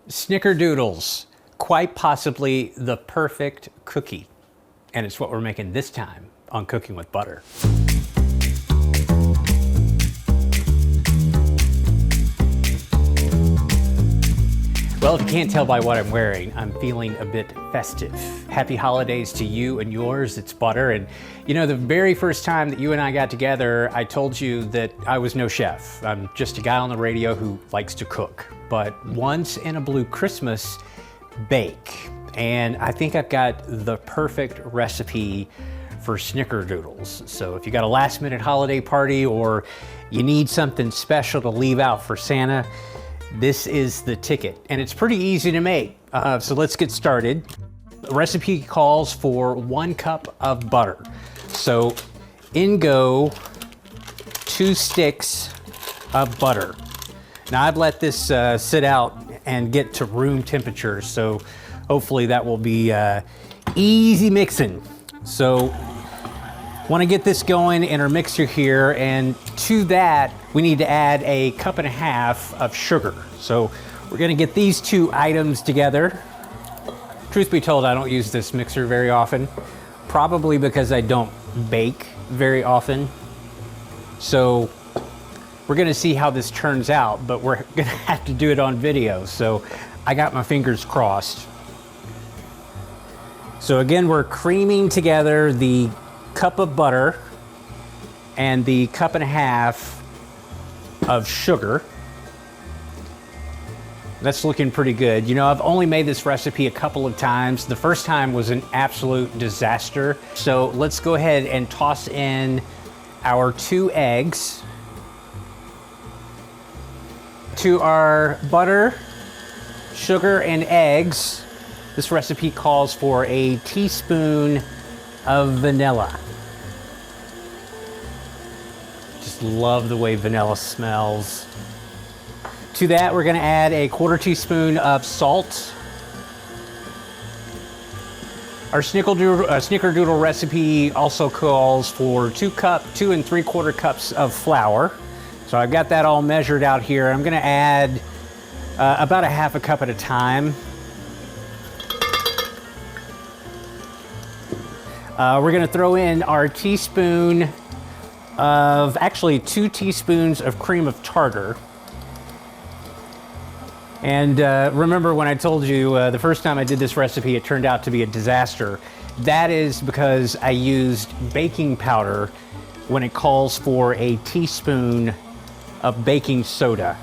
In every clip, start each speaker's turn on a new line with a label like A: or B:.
A: Snickerdoodles, quite possibly the perfect cookie. And it's what we're making this time on Cooking with Butter. Well, if you can't tell by what I'm wearing, I'm feeling a bit festive. Happy holidays to you and yours. It's Butter. And you know, the very first time that you and I got together, I told you that I was no chef. I'm just a guy on the radio who likes to cook. But once in a blue Christmas, bake. And I think I've got the perfect recipe for Snickerdoodles. So if you got a last minute holiday party or you need something special to leave out for Santa, this is the ticket, and it's pretty easy to make. So let's get started. The recipe calls for 1 cup of butter. So in go 2 sticks of butter. Now I've let this sit out and get to room temperature, so hopefully that will be easy mixing. So want to get this going in our mixer here, and to that we need to add a 1.5 cups of sugar. So we're going to get these 2 items together. Truth be told, I don't use this mixer very often, probably because I don't bake very often. So we're going to see how this turns out, but we're going to have to do it on video, so I got my fingers crossed. So again, we're creaming together the cup of butter and the 1.5 cups of sugar. That's looking pretty good. You know, I've only made this recipe a couple of times. The first time was an absolute disaster. So let's go ahead and toss in our 2 eggs. To our butter, sugar, and eggs, this recipe calls for a teaspoon of vanilla. Just love the way vanilla smells. To that, we're gonna add a 1/4 teaspoon of salt. Our Snickerdoodle recipe also calls for 2 and 3/4 cups of flour. So I've got that all measured out here. I'm gonna add about a 1/2 cup at a time. We're gonna throw in our teaspoon of, actually 2 teaspoons of cream of tartar. And remember when I told you the first time I did this recipe, it turned out to be a disaster. That is because I used baking powder when it calls for a teaspoon of baking soda.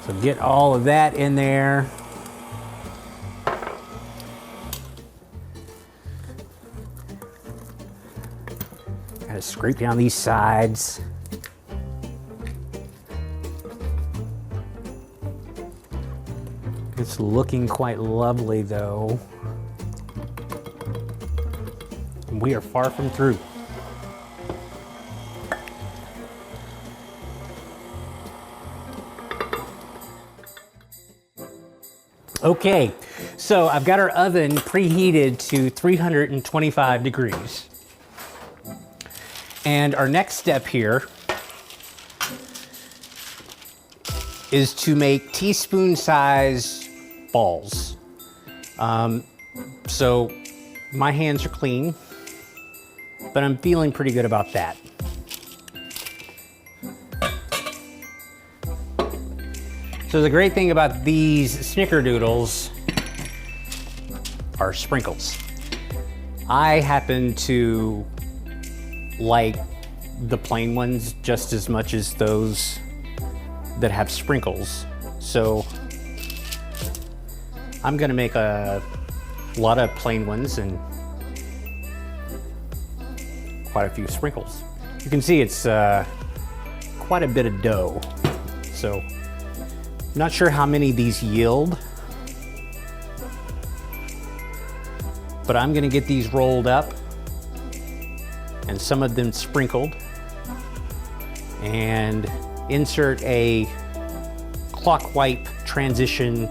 A: So get all of that in there. Gotta scrape down these sides. It's looking quite lovely though. We are far from through. Okay, so I've got our oven preheated to 325 degrees. And our next step here is to make teaspoon size balls. So my hands are clean, but I'm feeling pretty good about that. So the great thing about these Snickerdoodles are sprinkles. I happen to like the plain ones just as much as those that have sprinkles. So I'm gonna make a lot of plain ones and quite a few sprinkles. You can see it's quite a bit of dough. So not sure how many these yield, but I'm gonna get these rolled up and some of them sprinkled and insert a clock wipe transition,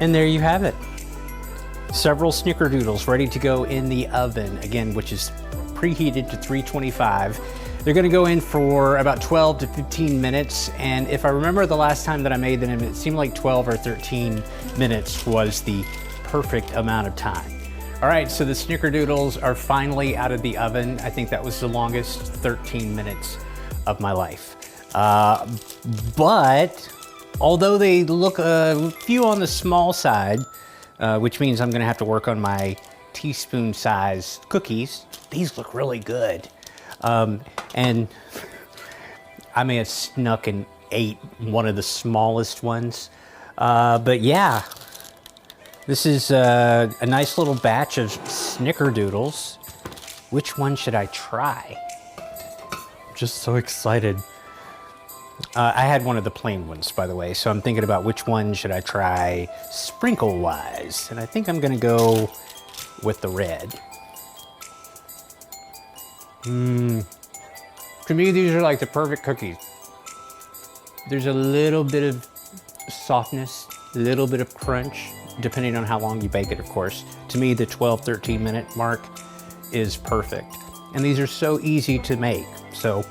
A: and there you have it. Several Snickerdoodles ready to go in the oven, again, which is preheated to 325. They're gonna go in for about 12 to 15 minutes. And if I remember the last time that I made them, it seemed like 12 or 13 minutes was the perfect amount of time. All right, so the Snickerdoodles are finally out of the oven. I think that was the longest 13 minutes of my life. But although they look a few on the small side, which means I'm gonna have to work on my teaspoon-sized cookies, these look really good. And I may have snuck and ate one of the smallest ones. But yeah, this is a nice little batch of Snickerdoodles. Which one should I try? I'm just so excited. I had one of the plain ones, by the way, so I'm thinking about which one should I try sprinkle-wise. And I think I'm gonna go with the red. To me, these are like the perfect cookies. There's a little bit of softness, a little bit of crunch, depending on how long you bake it, of course. To me, the 12, 13 minute mark is perfect. And these are so easy to make. So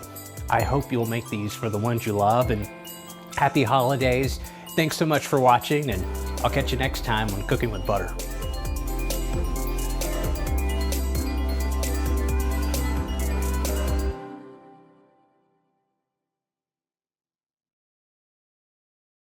A: I hope you'll make these for the ones you love, and happy holidays. Thanks so much for watching, and I'll catch you next time on Cooking with Butter.